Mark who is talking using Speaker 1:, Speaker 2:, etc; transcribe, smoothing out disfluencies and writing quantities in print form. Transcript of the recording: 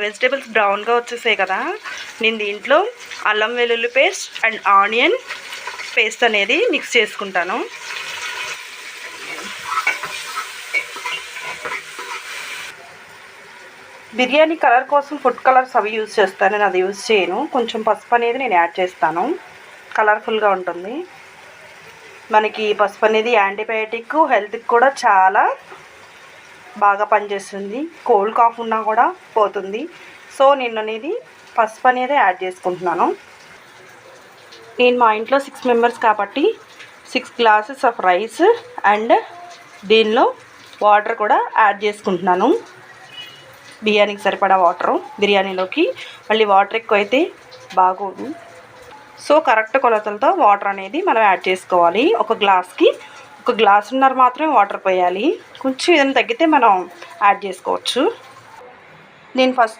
Speaker 1: Vegetables బ్రౌన్గా వచ్చేసాయి కదా, నేను దీంట్లో అల్లం వెల్లుల్లి పేస్ట్ అండ్ ఆనియన్ పేస్ట్ అనేది మిక్స్ చేసుకుంటాను. బిర్యానీ కలర్ కోసం ఫుడ్ కలర్స్ అవి యూజ్ చేస్తాను, నేను అది యూజ్ చేయను. కొంచెం పసుపు అనేది నేను యాడ్ చేస్తాను, కలర్ఫుల్గా ఉంటుంది. మనకి పసుపు అనేది యాంటీబయాటిక్, హెల్త్కి కూడా చాలా బాగా పనిచేస్తుంది. కోల్డ్ కాఫ్ ఉన్నా కూడా పోతుంది. సో నేను అనేది పసుపు అనేది యాడ్ చేసుకుంటున్నాను. నేను మా ఇంట్లో 6 మెంబర్స్ కాబట్టి 6 గ్లాసెస్ ఆఫ్ రైస్ అండ్ దీనిలో వాటర్ కూడా యాడ్ చేసుకుంటున్నాను. బిర్యానీకి సరిపడా వాటరు, బిర్యానీలోకి మళ్ళీ వాటర్ ఎక్కువ అయితే బాగోదు. సో కరెక్ట్ కొలతలతో వాటర్ అనేది మనం యాడ్ చేసుకోవాలి. ఒక గ్లాస్కి 1 గ్లాసున్నర మాత్రమే వాటర్ పోయాలి. కొంచెం ఏదైనా తగ్గితే మనం యాడ్ చేసుకోవచ్చు. నేను ఫస్ట్